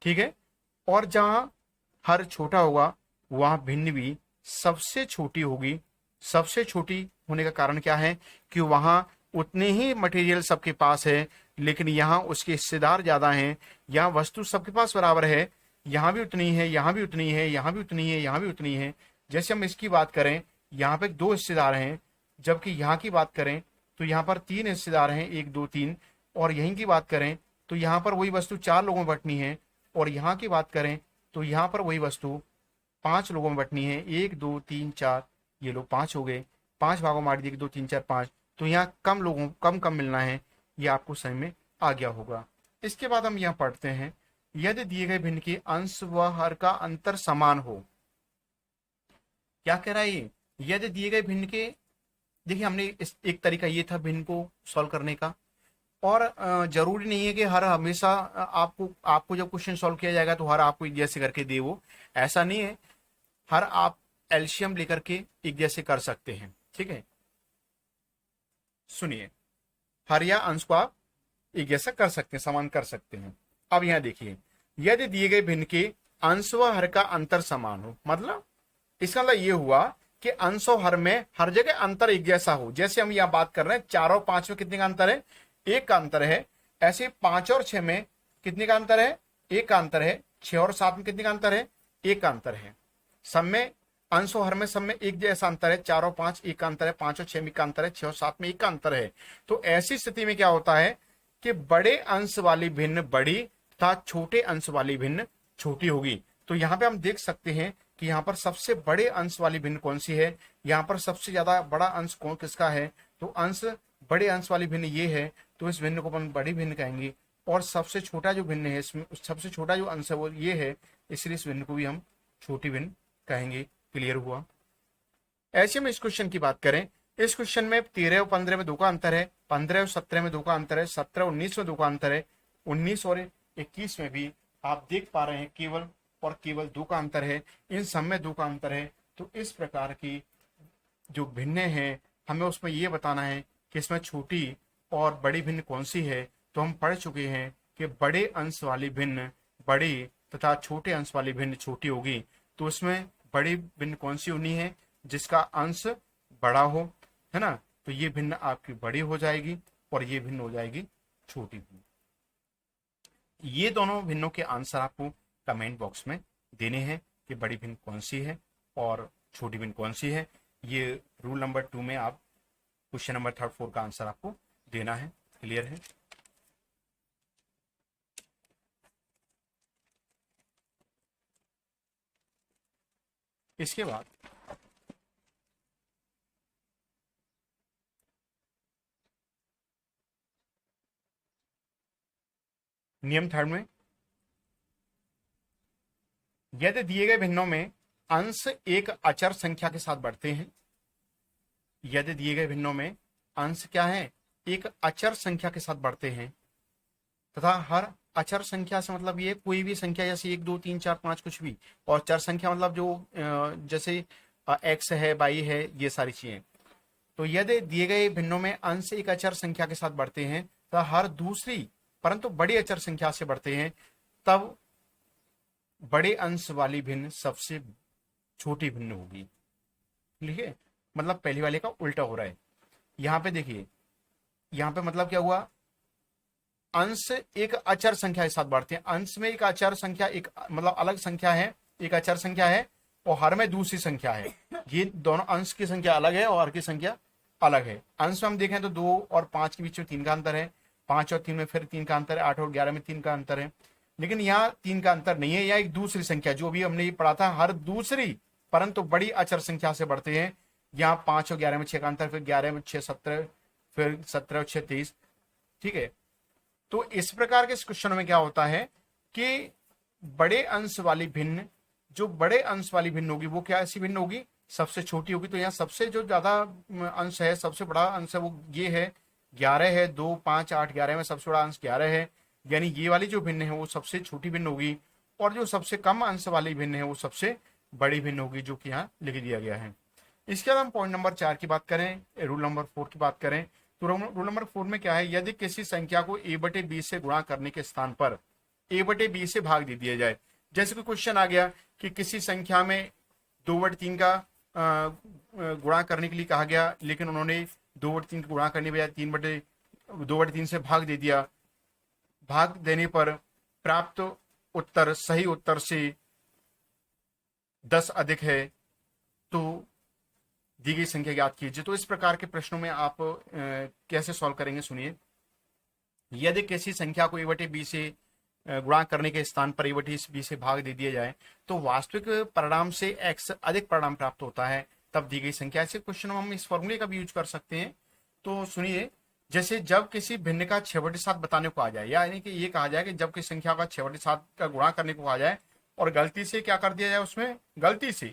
ठीक है। और जहां हर छोटा होगा वहां भिन्न भी सबसे छोटी होगी। सबसे छोटी होने का कारण क्या है? कि वहां उतने ही मटेरियल सबके पास है, लेकिन यहाँ उसके हिस्सेदार ज्यादा हैं। यहाँ वस्तु सबके पास बराबर है, यहाँ भी उतनी है, यहाँ भी उतनी है, यहाँ भी उतनी है, यहाँ भी उतनी है। जैसे हम इसकी बात करें, यहाँ पे 2 हिस्सेदार हैं, जबकि यहाँ की बात करें तो यहाँ पर 3 हिस्सेदार हैं, 1 2 3। और यहीं की बात करें तो यहाँ पर वही वस्तु 4 लोगों में बंटनी है, और यहाँ की बात करें तो यहाँ पर वही वस्तु 5 लोगों में बंटनी है। 1 2 3 4, ये लोग 5 हो गए, 5 भागों में बांट दिए, 1 2 3 4 5। तो यहाँ कम लोगों कम मिलना है, ये आपको समझ में आ गया होगा। इसके बाद हम यहाँ पढ़ते हैं, यदि दिए गए भिन्न के अंश व हर का अंतर समान हो। क्या कह रहा है ये? यदि दिए गए भिन्न के, देखिए हमने एक तरीका ये था भिन्न को सॉल्व करने का, और जरूरी नहीं है कि हर हमेशा आपको जब क्वेश्चन सॉल्व किया जाएगा तो हर आपको एक जैसे करके दे, वो ऐसा नहीं है। हर आप एलसीएम लेकर के एक जैसे कर सकते हैं, ठीक है। सुनिए, हर या अंश को आप एक जैसा कर सकते हैं, समान कर सकते हैं। अब यहां देखिए, यदि दिए गए भिन्न के अंश व हर का अंतर समान हो, मतलब इसका मतलब ये हुआ कि अंश और हर में हर जगह अंतर एक जैसा हो। जैसे हम यहाँ बात कर रहे हैं 4 और 5 में कितने का अंतर है? 1 का अंतर है। ऐसे 5 और 6 में कितने का अंतर है? 1 का अंतर है। 6 और 7 में कितने का अंतर है? 1 का अंतर है। सब में अंश और हर में सब में एक जैसा अंतर है। 4 और 5 1 का अंतर है, 5 और 6 में 1 का अंतर है, 6 और 7 में 1 का अंतर है। तो ऐसी स्थिति में क्या होता है कि बड़े अंश वाली भिन्न बड़ी तथा छोटे अंश वाली भिन्न छोटी होगी। तो यहाँ पे हम देख सकते हैं कि यहाँ पर सबसे बड़े अंश वाली भिन्न कौन सी है, यहाँ पर सबसे ज्यादा बड़ा अंश कौन किसका है, तो अंश बड़े अंश वाली भिन्न ये है, तो इस भिन्न को अपन बड़ी भिन्न कहेंगे। और सबसे छोटा जो भिन्न है इसमें, सबसे छोटा जो अंश है वो ये है, इसलिए इस भिन्न को भी हम छोटी भिन्न कहेंगे। क्लियर हुआ। ऐसे में इस क्वेश्चन की बात करें, इस क्वेश्चन में 13 और 15 में 2 का अंतर है, 15 और 17 में 2 का अंतर है, 17 और 19 में 2 का अंतर है, 19 और 21 में भी आप देख पा रहे हैं केवल और केवल 2 का अंतर है, इन सब में 2 का अंतर है। तो इस प्रकार की जो भिन्न है हमें उसमें ये बताना है कि इसमें छोटी और बड़ी भिन्न कौन सी है। तो हम पढ़ चुके हैं कि बड़े अंश वाली भिन्न बड़ी तथा छोटे अंश वाली भिन्न छोटी होगी। तो इसमें बड़ी भिन्न कौन सी होनी है, जिसका अंश बड़ा हो, है ना। तो ये भिन्न आपकी बड़ी हो जाएगी और ये भिन्न हो जाएगी छोटी भिन्न। ये दोनों भिन्नों के आंसर आपको कमेंट बॉक्स में देने हैं कि बड़ी भिन्न कौन सी है और छोटी भिन्न कौन सी है। ये रूल नंबर 2 में आप क्वेश्चन नंबर 3, 4 का आंसर आपको देना है। क्लियर है। इसके बाद नियम 3 में, यदि दिए गए भिन्नों में अंश एक अचर संख्या के साथ बढ़ते हैं, यदि दिए गए भिन्नों में अंश क्या है, एक अचर संख्या के साथ बढ़ते हैं, तथा हर अचर संख्या से मतलब ये कोई भी संख्या, जैसे 1 2 3 4 5 कुछ भी, और चर संख्या मतलब जो जैसे एक्स है, वाई है, ये सारी चीजें। तो यदि दिए गए भिन्नों में अंश एक अचर संख्या के साथ बढ़ते हैं तो हर दूसरी परंतु बड़ी अचर संख्या से बढ़ते हैं, तब बड़े अंश वाली भिन्न सबसे छोटी भिन्न होगी। ठीक है, मतलब पहली वाले का उल्टा हो रहा है। यहां पे देखिए, यहां पे मतलब क्या हुआ, अंश एक अचर संख्या के साथ बढ़ते हैं। अंश में एक अचर संख्या, एक मतलब अलग संख्या है, एक अचर संख्या है, और हर में दूसरी संख्या है। ये दोनों अंश की संख्या अलग है और हर की संख्या अलग है। अंश में हम देखें तो 2 और 5 के बीच में 3 का अंतर है, 5 और 3 में फिर 3 का अंतर है, 8 और 11 में 3 का अंतर है। लेकिन यहाँ 3 का अंतर नहीं है, यहाँ एक दूसरी संख्या, जो भी हमने ये पढ़ा था, हर दूसरी परंतु बड़ी अचर संख्या से बढ़ते हैं। यहाँ 5 और 11 में 6 का अंतर, फिर 11 में 6 17, फिर 17 और 6 23। ठीक है, तो इस प्रकार के इस क्वेश्चन में क्या होता है कि बड़े अंश वाली भिन्न, जो बड़े अंश वाली भिन्न होगी वो क्या ऐसी भिन्न होगी, सबसे छोटी होगी। तो यहाँ सबसे जो ज्यादा अंश है, सबसे बड़ा अंश है वो ये है, 11 है। 2 5 8 11 में सबसे बड़ा अंश 11 है, यानी ये वाली जो भिन्न है वो सबसे छोटी भिन्न होगी। और जो सबसे कम अंश वाली भिन्न है वो सबसे बड़ी भिन्न होगी, जो कि यहाँ लिख दिया गया है। इसके बाद हम पॉइंट नंबर 4 की बात करें, रूल नंबर 4 की बात करें, तो रूल नंबर 4 में क्या है, यदि किसी संख्या को a/b से गुणा करने के स्थान पर a/b से भाग दे दिया जाए। जैसे कोई क्वेश्चन आ गया कि किसी संख्या में 2/3 का गुणा करने के लिए कहा गया, लेकिन उन्होंने 2/3 गुणा करने के बजाय 2/3 से भाग दे दिया। भाग देने पर प्राप्त उत्तर सही उत्तर से 10 अधिक है, तो दी गई संख्या ज्ञात कीजिए। तो इस प्रकार के प्रश्नों में आप कैसे सॉल्व करेंगे, सुनिए। यदि किसी संख्या को a/b से गुणा करने के स्थान पर a/b से भाग दे दिया जाए तो वास्तविक परिणाम से x अधिक परिणाम प्राप्त होता है, तब दी गई संख्या। ऐसे क्वेश्चन में हम इस फॉर्मूले का भी यूज कर सकते हैं। तो सुनिए, जैसे जब किसी भिन्न का 6/7 बताने को आ जाए, यानी कि ये कहा जाए कि जब किसी संख्या का 6/7 का गुणा करने को आ जाए और गलती से क्या कर दिया जाए, उसमें गलती से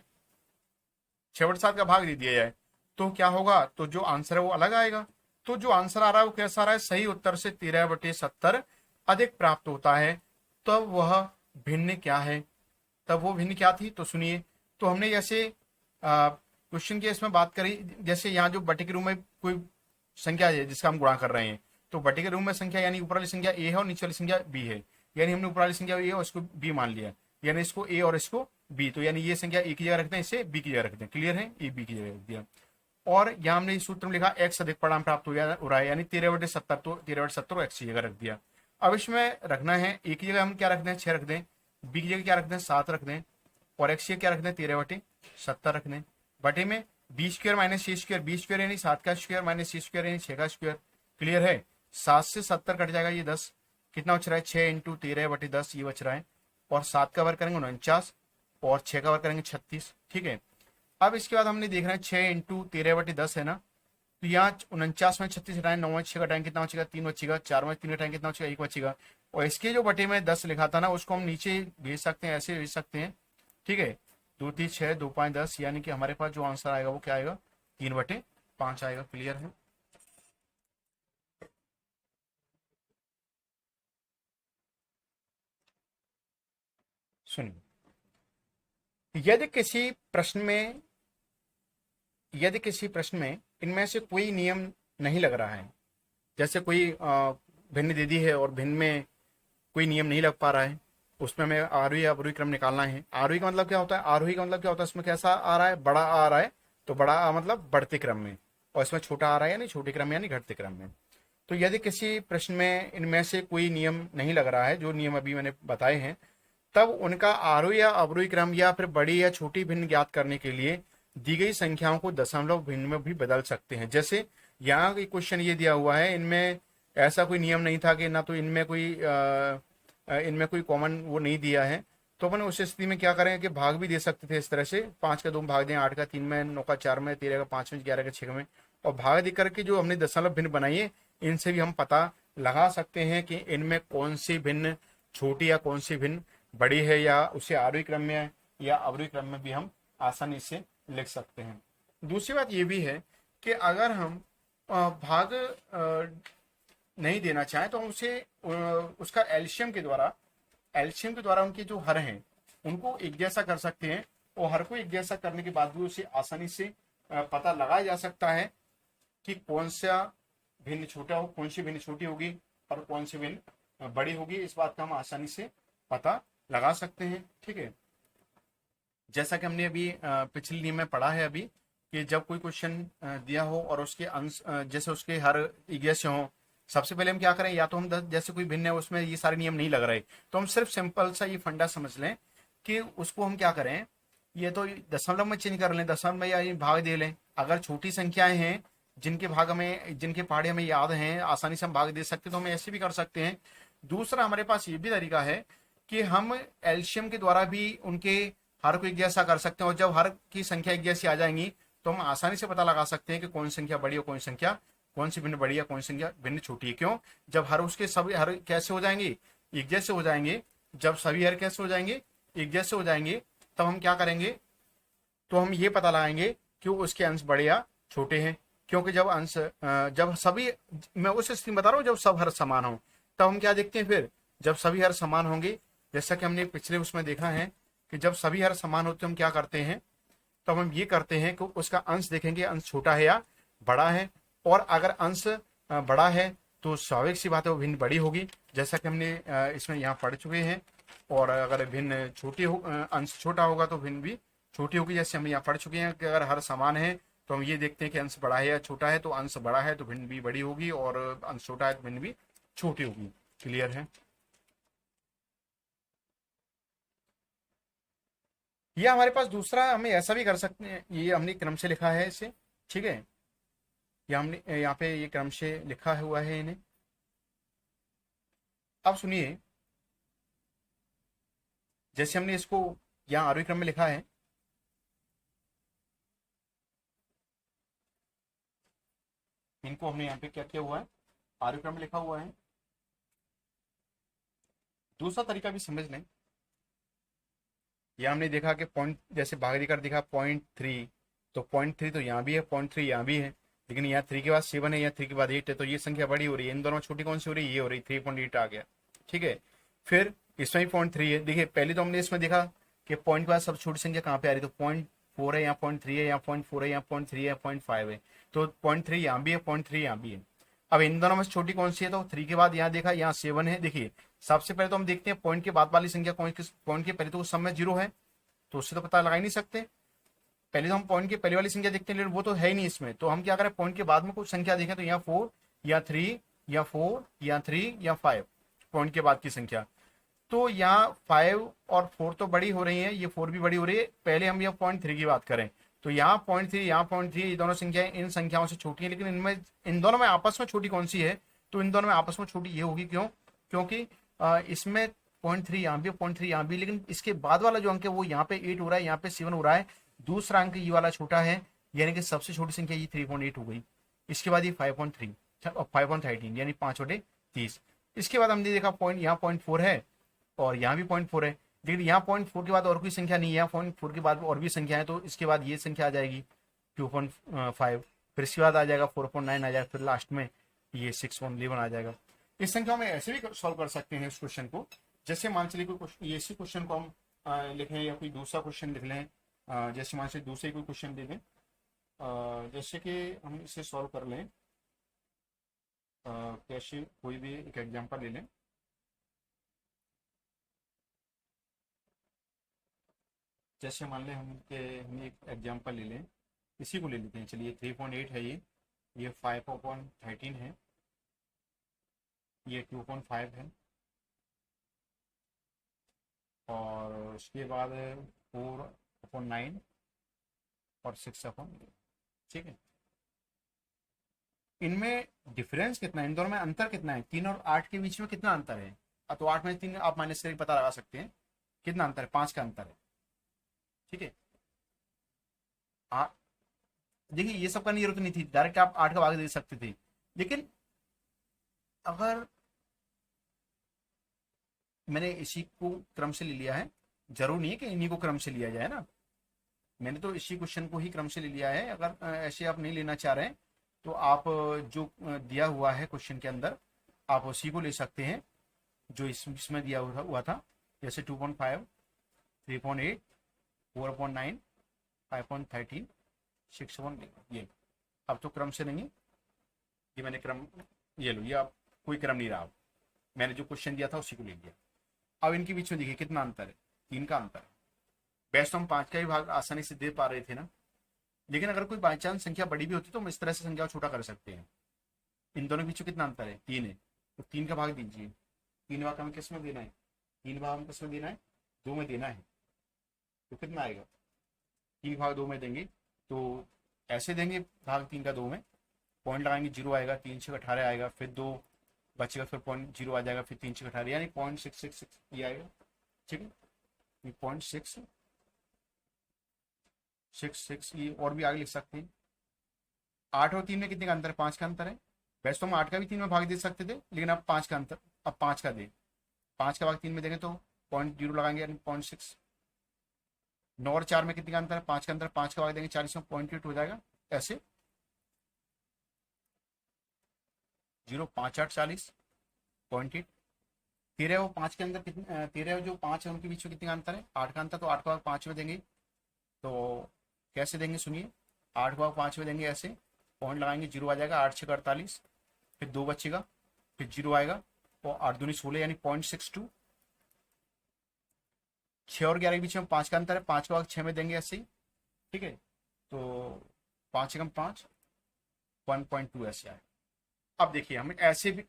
6/7 का भाग दे दिया जाए, तो क्या होगा, तो जो आंसर है वो अलग आएगा। तो जो आंसर आ रहा है वो कैसा आ रहा है, सही उत्तर से 13/70 अधिक प्राप्त होता है। तब वह भिन्न क्या है, तब वो भिन्न क्या थी, तो सुनिए। तो हमने जैसे क्वेश्चन की इसमें बात करी, जैसे यहाँ जो बटे के रूप में कोई संख्या है जिसका हम गुणा कर रहे हैं, तो बटे के रूप में संख्या यानी ऊपर वाली संख्या a है और नीचे वाली संख्या b है, यानी हमने ऊपर वाली संख्या a और इसको b मान लिया, यानी इसको a और इसको b, तो यानी ये संख्या a की जगह रखते हैं, इसे b की जगह रखते हैं। क्लियर है, a b की जगह रख दिया। और यहाँ हमने इस सूत्र में लिखा x अधिक परिणाम प्राप्त हो रहा है, यानी 13/70, तो 13/70 को x की जगह रख दिया। अब इसमें रखना है a की जगह हम क्या रख दें, 6 रख दें, b की जगह क्या रख दें, 7 रख दें, और x की क्या रख दें, 13/70 रख दें। बटे में b² माइनस c², b² यानी 7 का स्क्वायर माइनस c² यानी 6 का स्क्वायर। क्लियर है, 7 से 70 कट जाएगा, ये 10 कितना बच रहा है, 6 × 13/10 ये बच रहा है, और 7 का वर्ग करेंगे 49, और 6 का वर्ग करेंगे 36, ठीक है। अब इसके बाद हमने देखना है 6 इंटू 13/10 है ना, तो यहाँ 49 में 36 हटाएं, 9 में 6 घटाएं कितना बचेगा, 3 बचेगा, 4 में 3 घटाएं कितना बचेगा, 1 बचेगा। और इसके जो बटे में 10 लिखा था ना, उसको हम नीचे भेज सकते हैं, ऐसे भेज सकते हैं, ठीक है। 2 3 6 2 5 10, यानी कि हमारे पास जो आंसर आएगा वो क्या आएगा, 3/5 आएगा। क्लियर है। सुनिए, यदि किसी प्रश्न में इनमें से कोई नियम नहीं लग रहा है, जैसे कोई भिन्न दे दी है और भिन्न में कोई नियम नहीं लग पा रहा है, उसमें हमें आरोही या अवरोही क्रम निकालना है। आरोही का मतलब क्या होता है, आरोही का मतलब क्या होता है, इसमें कैसा आ रहा है, बड़ा आ रहा है, तो बड़ा मतलब बढ़ते क्रम में, और इसमें छोटा आ रहा है यानी छोटे क्रम में यानी घटते क्रम में। तो यदि किसी प्रश्न में इनमें से कोई नियम नहीं लग रहा है, जो नियम अभी मैंने बताए हैं, तब उनका आरोही या अवरोही क्रम या फिर बड़ी या छोटी भिन्न ज्ञात करने के लिए दी गई संख्याओं को दशमलव भिन्न में भी बदल सकते हैं। जैसे यहाँ क्वेश्चन ये दिया हुआ है, इनमें ऐसा कोई नियम नहीं था कि ना तो इनमें कोई कॉमन वो नहीं दिया है, तो अपन उस स्थिति में क्या करेंगे कि भाग भी दे सकते थे इस तरह से, 5 का 2 भाग दें, 8 का 3 में, 9 का 4 में, 13 का 5 में, 11 का 6 में, और भाग दे करके जो हमने दशमलव भिन्न बनाई है, इनसे भी हम पता लगा सकते हैं कि इनमें कौन सी भिन्न छोटी या कौन सी भिन्न बड़ी है, या उसे आरोही क्रम में या अवरोही क्रम में भी हम आसानी से लिख सकते हैं। दूसरी बात ये भी है कि अगर हम भाग नहीं देना चाहें तो हम उसे उसका एलसीएम के द्वारा उनके जो हर हैं उनको एक जैसा कर सकते हैं, और हर को एक जैसा करने के बाद भी उसे आसानी से पता लगाया जा सकता है कि कौन सा भिन्न छोटा हो, कौन सी भिन्न छोटी होगी और कौन सी भिन्न बड़ी होगी। इस बात का हम आसानी से पता लगा सकते हैं, ठीक है। जैसा कि हमने अभी पिछले नियम में पढ़ा है अभी, कि जब कोई क्वेश्चन दिया हो और उसके अंश जैसे उसके हर एक जैसे हो, सबसे पहले हम क्या करें, या तो हम जैसे कोई भिन्न है उसमें ये सारे नियम नहीं लग रहे, तो हम सिर्फ सिंपल सा ये फंडा समझ लें कि उसको हम क्या करें, ये तो दशमलव में चेंज कर लें, दशमलव में या भाग दे लें। अगर छोटी संख्याएं हैं जिनके पहाड़े हमें याद हैं, आसानी से हम भाग दे सकते, तो हम ऐसे भी कर सकते हैं। दूसरा हमारे पास ये भी तरीका है कि हम एलसीएम के द्वारा भी उनके हर को एक जैसा कर सकते हैं, और जब हर की संख्या एक जैसी आ जाएंगी तो हम आसानी से पता लगा सकते हैं कि कौन सी संख्या बड़ी और कौन सी भिन्न बड़ी है, कौन सी संख्या भिन्न छोटी है। क्यों, जब हर उसके सभी हर कैसे हो जाएंगे, एक जैसे हो जाएंगे, जब सभी हर कैसे हो जाएंगे, एक जैसे हो जाएंगे, तब हम क्या करेंगे, तो हम ये पता लगाएंगे कि उसके अंश बड़े या छोटे हैं। क्योंकि जब सभी, मैं उस स्थिति में बता रहा हूँ जब सब हर समान हो, तब हम क्या देखते हैं, फिर जब सभी हर समान होंगे, जैसा कि हमने पिछले उसमें देखा है कि जब सभी हर समान होते हम क्या करते हैं, तो हम ये करते हैं कि उसका अंश देखेंगे, अंश छोटा है या बड़ा है, और अगर अंश बड़ा है तो स्वाभाविक सी बात है वो भिन्न बड़ी होगी, जैसा कि हमने इसमें यहाँ पढ़ चुके हैं। और अगर भिन्न छोटी हो, अंश छोटा होगा तो भिन्न भी छोटी होगी, जैसे हम यहाँ पढ़ चुके हैं कि अगर हर समान है तो हम ये देखते हैं कि अंश बड़ा है या छोटा है, तो अंश बड़ा है तो भिन्न भी बड़ी होगी, और अंश छोटा है तो भिन्न भी छोटी होगी। क्लियर है। ये हमारे पास दूसरा, हमें ऐसा भी कर सकते हैं, ये हमने क्रम से लिखा है इसे, ठीक है, ये हमने यहाँ पे ये क्रम से लिखा हुआ है इन्हें। अब सुनिए, जैसे हमने इसको यहाँ आरोही क्रम में लिखा है, इनको हमने यहाँ पे क्या किया हुआ है, आरोही क्रम में लिखा हुआ है। दूसरा तरीका भी समझ लें, यहाँ हमने देखा कि पॉइंट जैसे भाग देकर देखा 0.3, तो 0.3 तो यहाँ भी है, 0.3 यहाँ भी है, लेकिन यहाँ 3 के बाद 7 है, यहाँ 3 के बाद 8 है, तो ये संख्या बड़ी हो रही है। इन दोनों में छोटी कौन सी हो रही है, ये हो रही, 3.8 आ गया, ठीक है। फिर इसमें भी 0.3 है, देखिए पहले तो हमने इसमें देखा कि पॉइंट के बाद सब छोटी संख्या कहाँ पे आ रही है, तो 0.4 है, यहाँ 0.3 है, यहाँ 0.4 है, यहाँ 0.3 है, 0.5 है, तो 0.3 यहाँ भी है, 0.3 यहाँ भी है। अब इन दोनों में छोटी कौन सी है, तो 3 के बाद यहाँ देखा, यहाँ 7 है। देखिए सबसे पहले तो हम देखते हैं पॉइंट के बाद वाली संख्या कौन, किस पॉइंट के पहले तो उस समय 0 है, तो उससे तो पता लगा ही नहीं सकते। पहले तो हम पॉइंट की पहले वाली संख्या देखते हैं, लेकिन वो तो है ही नहीं इसमें, तो हम क्या करें, पॉइंट के बाद में कुछ संख्या देखें, तो यहाँ 4 या 3 या 4 या 3 या 5, पॉइंट के बाद की संख्या, तो यहाँ 5 और 4 तो बड़ी हो रही है, ये 4 भी बड़ी हो रही है। पहले हम यहाँ 0.3 की बात करें, तो यहाँ 0.3 यहाँ 0.3, ये दोनों संख्याएं इन संख्याओं से छोटी है, लेकिन इनमें इन दोनों में आपस में छोटी कौन सी है, तो इन दोनों में आपस में छोटी ये होगी। क्यों, क्योंकि इसमें 0.3 यहाँ भी, 0.3 यहाँ भी, लेकिन इसके बाद वाला जो अंक है वो यहाँ पे 8 हो रहा है, यहाँ पे 7 हो रहा है। दूसरा अंक ये वाला छोटा है, यानी कि सबसे छोटी संख्या ये 3.8 हो गई। इसके बाद ये 5.3 और 5.13 यानी 5/30। इसके बाद हमने देखा पॉइंट, यहाँ 0.4 है और यहाँ भी 0.4 है, लेकिन यहाँ 0.4 के बाद और कोई संख्या नहीं है, 0.4 के बाद और भी संख्या है, तो इसके बाद ये संख्या आ जाएगी 2.5, फिर इसके बाद आ जाएगा 4.9 आ जाएगा, फिर लास्ट में ये 6.11 आ जाएगा। इस संख्या में ऐसे भी सॉल्व कर सकते हैं इस क्वेश्चन को। जैसे मान चलिए कोई ये इसी क्वेश्चन को हम लिखें या कोई दूसरा क्वेश्चन लिख लें, जैसे मान चलिए दूसरे कोई क्वेश्चन दे दें, जैसे कि हम इसे सॉल्व कर लें, कैसे कोई भी एक एग्जांपल ले लें। जैसे मान लें हम एक एग्जांपल ले लें, इसी को ले लेते हैं। चलिए 3.8 है ये 5.13 है, ये 2.5 है, और उसके बाद 4.9 और 6. ठीक है, इनमें डिफरेंस कितना है, इन दोनों में अंतर कितना है, 3 और 8 के बीच में कितना अंतर है? तो 8 में 3 आप माइनस करके पता लगा सकते हैं कितना अंतर है, 5 का अंतर है। ठीक है, देखिए ये सब करने की जरूरत नहीं थी, डायरेक्ट आप 8 का भाग दे सकते थे, लेकिन अगर मैंने इसी को क्रम से ले लिया है, जरूर नहीं है कि इन्हीं को क्रम से लिया जाए ना, मैंने तो इसी क्वेश्चन को ही क्रम से ले लिया है। अगर ऐसे आप नहीं लेना चाह रहे हैं तो आप जो दिया हुआ है क्वेश्चन के अंदर आप उसी को ले सकते हैं जो इसमें दिया हुआ था, जैसे 2.5, 3.8, 4.9, 5.13, 6.1, ये अब तो क्रम से नहीं है, ये मैंने क्रम, ये लो, ये आप कोई क्रम नहीं रहा, मैंने जो क्वेश्चन दिया था उसी को ले लिया। अब इनके बीच में देखिए कितना अंतर है, 3 का अंतर है। वैसे तो हम 5 का ही भाग आसानी से दे पा रहे थे ना, लेकिन अगर कोई बाई चांस संख्या बड़ी भी होती तो हम इस तरह से संख्या को छोटा कर सकते हैं। इन दोनों के बीच में कितना अंतर है, 3 है, तो 3 का भाग दीजिए। 3 भाग हमें किस में देना है, 3 भाग हमें किस में देना है, 2 में देना है, तो कितना आएगा, 3 भाग 2 में देंगे तो ऐसे देंगे, भाग 3 का 2 में, पॉइंट लगाएंगे, 0 आएगा, 3 6 18 आएगा, फिर 2 बचेगा, फिर पॉइंट 0 आ जाएगा, फिर 3 6 18 यानी 0.666 ये आएगा। ठीक है, 0.666 ये और भी आगे लिख सकते हैं। 8 और 3 में कितने का अंतर है, 5 का अंतर है। वैसे तो हम 8 का भी 3 में भाग दे सकते थे, लेकिन अब 5 का अंतर, अब 5 का दे, 5 का भाग 3 में देंगे तो 0.0 लगाएंगे यानी 0.6। 9 और 4 में कितने का अंतर है, 5 का अंतर, 5 का भाग देंगे 40 में 0.8 हो जाएगा, ऐसे 0 5 8 40 0.8। 13 वो 5 के अंदर कितने, 13 जो 5 है उनके बीच में कितने का अंतर है, 8 का अंतर, तो 8 का भाग 5 में देंगे, तो कैसे देंगे सुनिए, 8 का भाग 5 में देंगे, ऐसे पॉइंट लगाएंगे, 0 आ जाएगा, 8 6 48, फिर 2 बचेगा, फिर 0 आएगा, और 8 दूनी 16 यानी 0.62। 6 और 11 के बीच में 5 का अंतर है, 5 का भाग 6 में देंगे ऐसे ही। ठीक है, तो 5 एकम 5, 1.2 ऐसे आए। अब देखिए हमें ऐसे भी,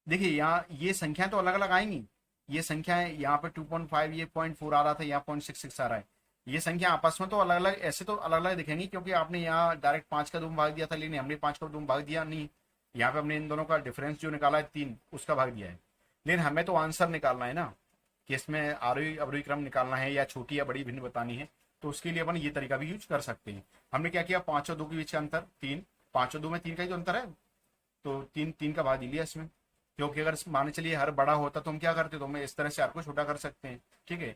देखिए यहाँ ये संख्याएं तो अलग अलग आएंगी, ये संख्याएं यहाँ पे 2.5, ये 0.4 आ रहा था, यहाँ 0.66 आ रहा है, ये संख्या आपस में तो अलग अलग, ऐसे तो अलग अलग दिखेंगी, क्योंकि आपने यहाँ डायरेक्ट 5 का 2 भाग दिया था, लेकिन हमने 5 का 2 भाग दिया नहीं, यहाँ पे हमने इन दोनों का डिफरेंस जो निकाला है 3, उसका भाग दिया है। लेकिन हमें तो आंसर निकालना है ना, कि इसमें आरोही अवरोही क्रम निकालना है या छोटी या बड़ी भिन्न बतानी है, तो उसके लिए अपन ये तरीका भी यूज कर सकते हैं। हमने क्या किया, 5 और 2 के बीच का अंतर 3, 5 और 2 में 3 का ही तो अंतर है, तो 3 का भाग दिया इसमें, क्योंकि अगर मान चलिए हर बड़ा होता तो हम क्या करते, तो हम इस तरह से आपको छोटा कर सकते हैं। ठीक है,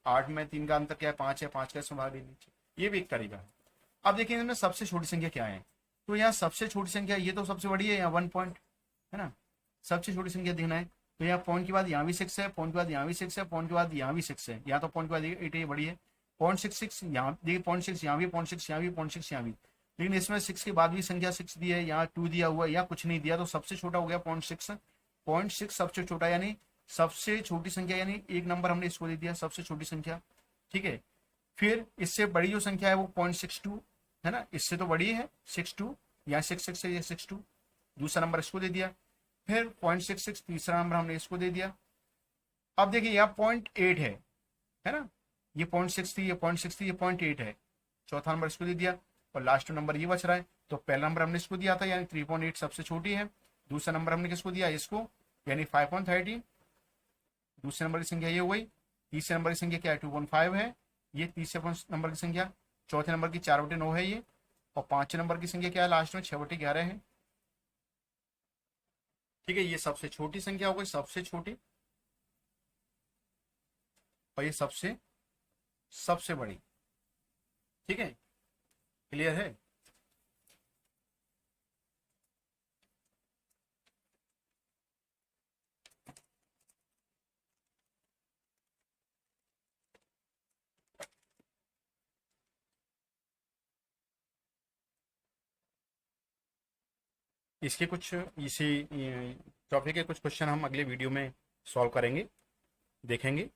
8 में 3 का अंतर क्या है, 5 है, 5 का इसमें भाग दे दीजिए, ये भी एक तरीका है। अब देखिए इनमें सबसे छोटी संख्या क्या है, तो यहाँ सबसे छोटी संख्या ये तो सबसे बड़ी है, यहाँ 1 पॉइंट है ना, सबसे छोटी संख्या देखना है, तो यहाँ पॉइंट के बाद यहाँ भी 6 है, पॉइंट के बाद यहाँ भी 6 है, पॉइंट के बाद यहाँ भी 6 है, यहाँ तो पॉइंट के बाद 8 ये बड़ी है, 0.66 यहाँ देखिए, 0.6 यहाँ भी, 0.6 यहाँ भी, 0.6 यहाँ भी, लेकिन इसमें 6 के बाद भी संख्या 6 दी है, यहाँ 2 दिया हुआ है, यहाँ कुछ नहीं दिया, तो सबसे छोटा हो गया 0.6। 0.6 सबसे छोटा, यानी सबसे छोटी संख्या, यानी एक नंबर हमने इसको दे दिया सबसे छोटी संख्या। ठीक है, फिर इससे बड़ी जो संख्या है वो 0.62 है ना, इससे तो बड़ी है 62, यहाँ 6 है, ये 62, दूसरा नंबर इसको दे दिया, फिर 0.66 तीसरा नंबर हमने इसको दे दिया। अब देखिए यहाँ 0.8 है ना, ये 0.6 थी, ये 0.6 थी, ये 0.8 है, चौथा नंबर इसको दे दिया, और लास्ट नंबर ये बच रहा है, तो पहला नंबर हमने इसको दिया था यानी 3.8 सबसे छोटी है, दूसरा नंबर हमने किसको दिया, इसको, यानी 5.13, दूसरे नंबर की संख्या ये हो गई। तीसरे नंबर की संख्या क्या है, 2.5 है, ये तीसरे नंबर की संख्या। चौथे नंबर की 4/9 है ये। और पांचवें नंबर की संख्या क्या है लास्ट में, 6/11 है। ठीक है, ये सबसे छोटी संख्या हो गई, सबसे छोटी। और ये सबसे सबसे बड़ी। ठीक है, क्लियर है। इसके कुछ इसी टॉपिक के कुछ क्वेश्चन हम अगले वीडियो में सॉल्व करेंगे, देखेंगे।